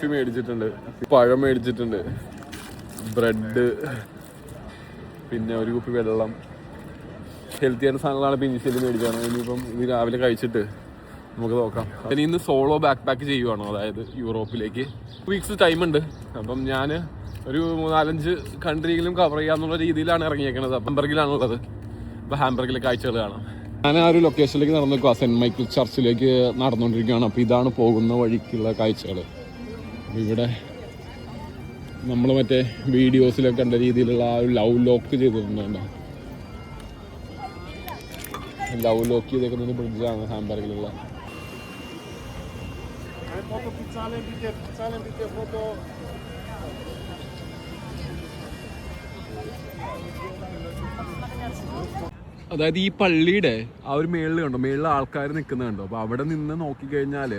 Coffee മേടിച്ചിട്ടുണ്ട്, പഴം മേടിച്ചിട്ടുണ്ട്, ബ്രെഡ്, പിന്നെ ഒരു കുപ്പി വെള്ളം. ഹെൽത്തി ആയിട്ട് സാധനങ്ങളാണ് ഇപ്പം ഇനിഷ്യലി മേടിച്ചാണ്. ഇനിയിപ്പം ഇത് രാവിലെ കഴിച്ചിട്ട് നമുക്ക് നോക്കാം. ഇനി ഇന്ന് സോളോ ബാക്ക് പാക്ക് ചെയ്യുവാണോ, അതായത് യൂറോപ്പിലേക്ക്. 2 വീക്സ് ടൈമുണ്ട്. അപ്പം ഞാൻ ഒരു 4-5 കൺട്രിയിലും കവർ ചെയ്യാന്നുള്ള രീതിയിലാണ് ഇറങ്ങിയേക്കണത്. ഹാംബർഗിലാണുള്ളത്. അപ്പോൾ ഹാംബർഗിലെ കാഴ്ചകൾ കാണാം. ഞാൻ ആ ഒരു ലൊക്കേഷനിലേക്ക് നടന്നു നിൽക്കുക, സെൻറ്റ് മൈക്കിൾ ചർച്ചിലേക്ക് നടന്നുകൊണ്ടിരിക്കുകയാണ്. അപ്പോൾ ഇതാണ് പോകുന്ന വഴിക്കുള്ള കാഴ്ചകൾ. ഇവിടെ നമ്മൾ മറ്റേ വീഡിയോസിലൊക്കെ കണ്ട രീതിയിലുള്ള ആ ഒരു ലവ് ലോക്ക് ചെയ്തിട്ടുണ്ടോ, ലവ് ലോക്ക് ചെയ്തേക്കുന്ന ബ്രിഡ്ജാണ് ഹാംബർഗിലുള്ള. അതായത് ഈ പള്ളിയുടെ ആ ഒരു മേളിൽ കണ്ടോ, മേളിൽ ആൾക്കാർ നിൽക്കുന്നത് കണ്ടോ. അപ്പോൾ അവിടെ നിന്ന് നോക്കിക്കഴിഞ്ഞാൽ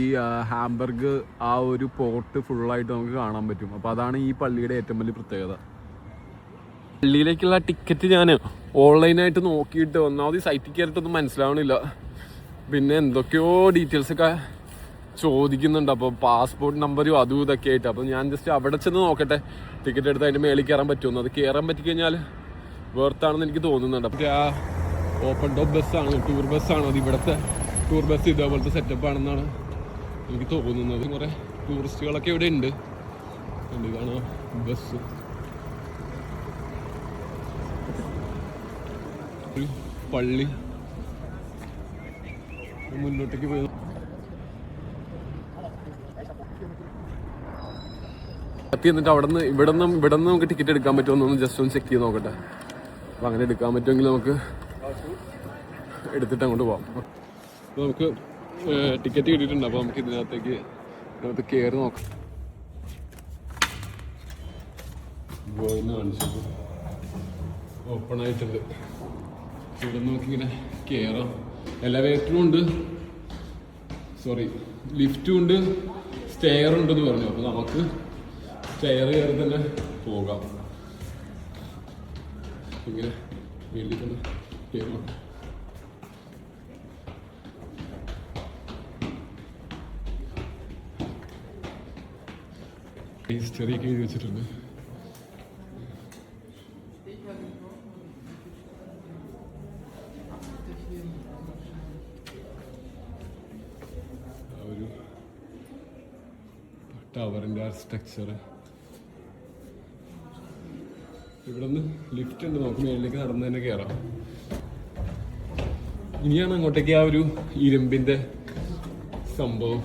ഈ ഹാംബർഗ് ആ ഒരു പോർട്ട് ഫുള്ളായിട്ട് നമുക്ക് കാണാൻ പറ്റും. അപ്പോൾ അതാണ് ഈ പള്ളിയുടെ ഏറ്റവും വലിയ പ്രത്യേകത. പള്ളിയിലേക്കുള്ള ടിക്കറ്റ് ഞാൻ ഓൺലൈനായിട്ട് നോക്കിയിട്ട് ഒന്നാമത് സൈറ്റിൽ കയറിയിട്ടൊന്നും മനസ്സിലാവണില്ല. പിന്നെ എന്തൊക്കെയോ ഡീറ്റെയിൽസൊക്കെ ചോദിക്കുന്നുണ്ട്. അപ്പോൾ പാസ്പോർട്ട് നമ്പരും അതും ഇതൊക്കെ ആയിട്ട്. അപ്പോൾ ഞാൻ ജസ്റ്റ് അവിടെ ചെന്ന് നോക്കട്ടെ ടിക്കറ്റ് എടുത്ത് അതിൻ്റെ മേളിൽ കയറാൻ പറ്റുമെന്ന്. അത് കയറാൻ പറ്റിക്കഴിഞ്ഞാൽ വേർത്താണെന്ന് എനിക്ക് തോന്നുന്നുണ്ട്. അപ്പോൾ ആ ഓപ്പൺ ടോപ്പ് ബസ്സാണ്, ടൂർ ബസ്സാണ്. അത് ഇവിടുത്തെ ടൂർ ബസ് ഇതേപോലത്തെ സെറ്റപ്പാണെന്നാണ് എനിക്ക് തോന്നുന്നത്. കുറേ ടൂറിസ്റ്റുകളൊക്കെ ഇവിടെ ഉണ്ട്. ഇതാണ് ബസ്. ഒരു പള്ളി മുന്നോട്ടേക്ക് പോയി എന്നിട്ട് ഇവിടെ നിന്ന് നമുക്ക് ടിക്കറ്റ് എടുക്കാൻ പറ്റുമെന്നൊന്ന് ജസ്റ്റ് ഒന്ന് ചെക്ക് ചെയ്ത് നോക്കട്ടെ. അപ്പോൾ അങ്ങനെ എടുക്കാൻ പറ്റുമെങ്കിൽ നമുക്ക് എടുത്തിട്ട് അങ്ങോട്ട് പോകാം. അപ്പോൾ നമുക്ക് ടിക്കറ്റ് കിട്ടിയിട്ടുണ്ട്. അപ്പോൾ നമുക്ക് ഇതിനകത്ത് കയറി നോക്കാം. കാണിച്ചു ഓപ്പൺ ആയിട്ടുണ്ട്. ഇവിടെ നമുക്കിങ്ങനെ കയറാം. എലവേറ്ററും ഉണ്ട്, ലിഫ്റ്റും ഉണ്ട്, സ്റ്റെയർ ഉണ്ടെന്ന് പറഞ്ഞു. അപ്പോൾ നമുക്ക് സ്റ്റെയർ കയറി തന്നെ പോകാം. ഇങ്ങനെ വീട്ടിൽ തന്നെ കയറണം. ഹിസ്റ്ററിയൊക്കെ എഴുതി വെച്ചിട്ടുണ്ട്. ഒരു ടവറിൻ്റെ ആർക്കിടെക്ചർ. ഇവിടെ നിന്ന് ലിഫ്റ്റ് ഉണ്ട്, നമുക്ക് മേളിലേക്ക് നടന്ന് തന്നെ കയറാം. ഇനിയാണ് അങ്ങോട്ടേക്ക് ആ ഒരു ഇരുമ്പിൻ്റെ സംഭവം.